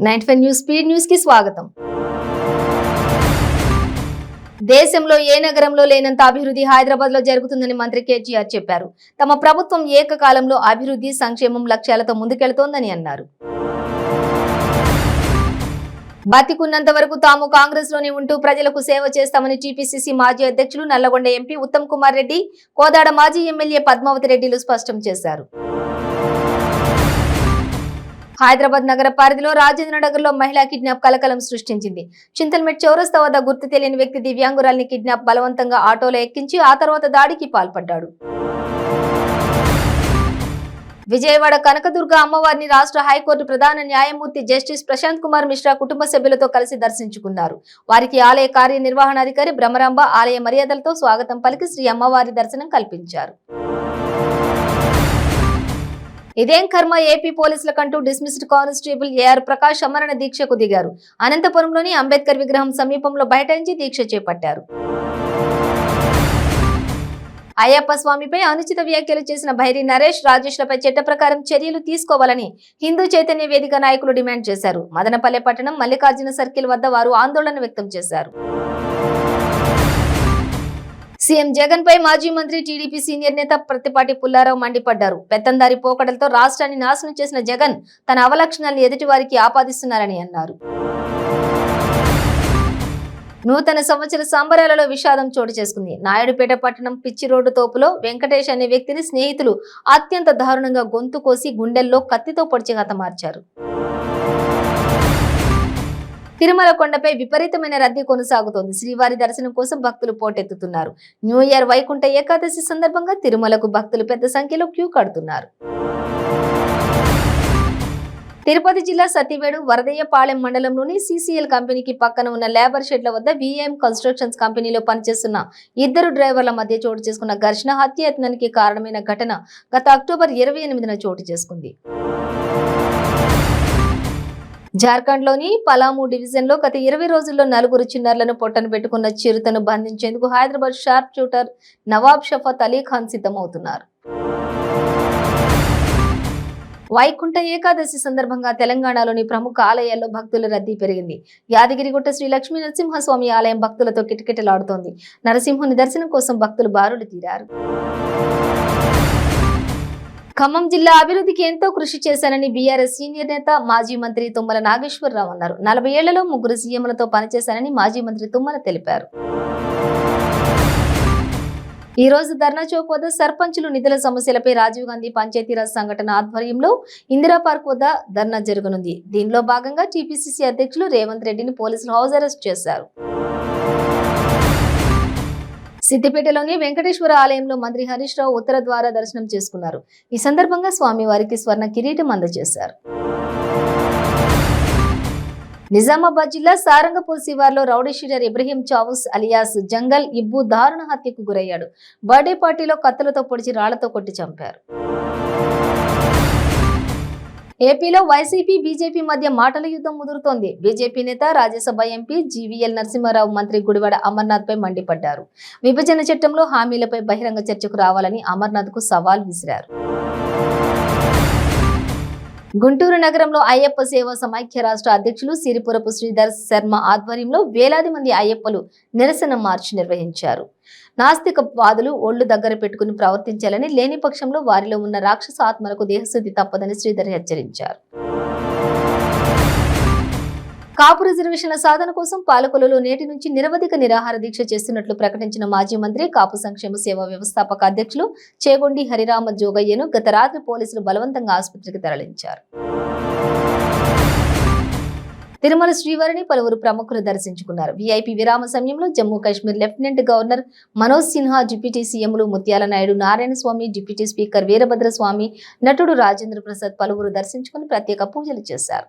95 news speed news కి స్వాగతం. దేశంలో ఏ నగరంలో లేనంత అభివృద్ధి హైదరాబాద్ లో జరుగుతుందని మంత్రి కేటీఆర్ చెప్పారు. తమ ప్రభుత్వం ఏకకాలంలో అభివృద్ధి సంక్షేమం లక్ష్యాలతో ముందుకెళ్తోందని అన్నారు. బతికున్నంత వరకు తాము కాంగ్రెస్ లోనే ఉంటూ ప్రజలకు సేవ చేస్తామని టీపీసీసీ మాజీ అధ్యక్షులు నల్లగొండ ఎంపీ ఉత్తమ్ కుమార్ రెడ్డి, కోదాడ మాజీ ఎమ్మెల్యే పద్మావతి రెడ్డిలు స్పష్టం చేశారు. హైదరాబాద్ నగర పరిధిలో రాజేంద్ర నగర్ లో మహిళా కిడ్నాప్ కలకలం సృష్టించింది. చింతల్మెట్ చౌరస్తా వద్ద గుర్తు తెలియని వ్యక్తి దివ్యాంగురాల్ని కిడ్నాప్ బలవంతంగా ఆటోలో ఎక్కించి ఆ తర్వాత దాడికి పాల్పడ్డాడు. విజయవాడ కనకదుర్గ అమ్మవారిని రాష్ట్ర హైకోర్టు ప్రధాన న్యాయమూర్తి జస్టిస్ ప్రశాంత్ కుమార్ మిశ్రా కుటుంబ సభ్యులతో కలిసి దర్శించుకున్నారు. వారికి ఆలయ కార్యనిర్వహణాధికారి బ్రహ్మరాంబ ఆలయ మర్యాదలతో స్వాగతం పలికి శ్రీ అమ్మవారి దర్శనం కల్పించారు. ఇదేం కర్మ, ఏపీ పోలీసులకంటూ డిస్మిస్డ్ కానిస్టేబుల్ ఏఆర్ ప్రకాష్ అమరణ దీక్షకు దిగారు. అనంతపురంలోని అంబేద్కర్ విగ్రహం సమీపంలో బైఠాయించి దీక్ష చేపట్టారు. అయ్యప్ప స్వామిపై అనుచిత వ్యాఖ్యలు చేసిన భైరి నరేష్, రాజేష్లపై చట్ట ప్రకారం చర్యలు తీసుకోవాలని హిందూ చైతన్య వేదిక నాయకులు డిమాండ్ చేశారు. మదనపల్లె పట్టణం మల్లికార్జున సర్కిల్ వద్ద వారు ఆందోళన వ్యక్తం చేశారు. సీఎం జగన్ పై మాజీ మంత్రి టీడీపీ సీనియర్ నేత ప్రత్తిపాటి పుల్లారావు మండిపడ్డారు. పెత్తందారి పోకడలతో రాష్ట్రాన్ని నాశనం చేసిన జగన్ తన అవలక్షణాలను ఎదుటి వారికి ఆపాదిస్తున్నారని అన్నారు. నూతన సంవత్సర సంబరాలలో విషాదం చోటు చేసుకుంది. నాయుడుపేట పట్టణం పిచ్చి రోడ్డు తోపులో వెంకటేష్ అనే వ్యక్తిని స్నేహితులు అత్యంత దారుణంగా గొంతు కోసి గుండెల్లో కత్తితో పొడిచి హతమార్చారు. తిరుమల కొండపై విపరీతమైన రద్దీ కొనసాగుతోంది. శ్రీవారి దర్శనం కోసం భక్తులు పోటెత్తుతున్నారు. న్యూ ఇయర్ వైకుంఠ ఏకాదశి సందర్భంగా తిరుమలకు భక్తులు పెద్ద సంఖ్యలో క్యూ కడుతున్నారు. తిరుపతి జిల్లా సత్తివేడు వరదయ్యపాలెం మండలంలోని సీసీఎల్ కంపెనీకి పక్కన ఉన్న లేబర్ షెడ్ల వద్ద విఎం కన్స్ట్రక్షన్స్ కంపెనీలో పనిచేస్తున్న ఇద్దరు డ్రైవర్ల మధ్య చోటు చేసుకున్న ఘర్షణ హత్యాయత్నానికి కారణమైన ఘటన గత అక్టోబర్ 28న చోటు చేసుకుంది. జార్ఖండ్ లోని పలాము డివిజన్ లో గత 20 రోజుల్లో 4 చిన్నారులను పొట్టను పెట్టుకున్న చిరుతను బంధించేందుకు హైదరాబాద్ షార్ప్ షూటర్ నవాబ్ షఫత్ అలీ ఖాన్ సిద్ధమవుతున్నారు. వైకుంఠ ఏకాదశి సందర్భంగా తెలంగాణలోని ప్రముఖ ఆలయాల్లో భక్తుల రద్దీ పెరిగింది. యాదగిరిగుట్ట శ్రీ లక్ష్మీ నరసింహస్వామి ఆలయం భక్తులతో కిటకిటలాడుతోంది. నరసింహుని దర్శనం కోసం భక్తులు బారులు తీరారు. ఖమ్మం జిల్లా అభివృద్ధికి ఎంతో కృషి చేశానని బీఆర్ఎస్ సీనియర్ నేత మాజీ మంత్రి తుమ్మల నాగేశ్వరరావు అన్నారు. 40 ఏళ్లలో 3 సీఎంలతో పనిచేశానని మాజీ మంత్రి తుమ్మల తెలిపారు. ఈ రోజు ధర్నా చౌక్ వద్ద సర్పంచులు నిధుల సమస్యలపై రాజీవ్ గాంధీ పంచాయతీరాజ్ సంఘటన ఆధ్వర్యంలో ఇందిరా పార్క్ వద్ద ధర్నా జరగనుంది. దీనిలో భాగంగా టీపీసీసీ అధ్యక్షులు రేవంత్ రెడ్డిని పోలీసులు హౌస్ అరెస్ట్ చేశారు. సిద్దిపేటలోని వెంకటేశ్వర ఆలయంలో మంత్రి హరీష్ రావు ఉత్తర ద్వార దర్శనం చేసుకున్నారు. ఈ సందర్భంగా స్వామివారికి స్వర్ణ కిరీటం అందజేశారు. నిజామాబాద్ జిల్లా సారంగపూర్ శివార్లో rowdy sheeter Ibrahim Chavus alias jungle Ibbu దారుణ హత్యకు గురయ్యాడు. బర్త్డే పార్టీలో కత్తులతో పొడిచి రాళ్లతో కొట్టి చంపారు. ఏపీలో వైసీపీ బీజేపీ మధ్య మాటల యుద్ధం ముదురుతోంది. బీజేపీ నేత రాజ్యసభ ఎంపీ జీవీఎల్ నరసింహారావు మంత్రి గుడివాడ అమర్నాథ్ పై మండిపడ్డారు. విభజన చట్టంలో హామీలపై బహిరంగ చర్చకు రావాలని అమర్నాథ్ కు సవాల్ విసిరారు. గుంటూరు నగరంలో అయ్యప్ప సేవా సమైక్య రాష్ట్ర అధ్యక్షులు సిరిపురపు శ్రీధర్ శర్మ ఆధ్వర్యంలో వేలాది మంది అయ్యప్పలు నిరసన మార్చ్ నిర్వహించారు. నాస్తిక వాదులు ఒళ్లు దగ్గర పెట్టుకుని ప్రవర్తించాలని, లేని పక్షంలో వారిలో ఉన్న రాక్షస ఆత్మలకు దేహశుద్ధి తప్పదని శ్రీధర్ హెచ్చరించారు. కాపు రిజర్వేషన్ల సాధన కోసం పాలకొల్లులో నేటి నుంచి నిరవధిక నిరాహార దీక్ష చేస్తున్నట్లు ప్రకటించిన మాజీ మంత్రి కాపు సంక్షేమ సేవా వ్యవస్థాపక అధ్యక్షులు చేగొండి హరిరామ జోగయ్యను గత రాత్రి పోలీసులు బలవంతంగా ఆసుపత్రికి తరలించారు. తిరుమల శ్రీవారిని పలువురు ప్రముఖులు దర్శించుకున్నారు. వీఐపీ విరామ సమయంలో Jammu Kashmir lieutenant governor Manoj Sinha, deputy సీఎంలు ముత్యాల నాయుడు, నారాయణ స్వామి, డిప్యూటీ స్పీకర్ వీరభద్ర స్వామి, నటుడు రాజేంద్ర ప్రసాద్ పలువురు దర్శించుకుని ప్రత్యేక పూజలు చేశారు.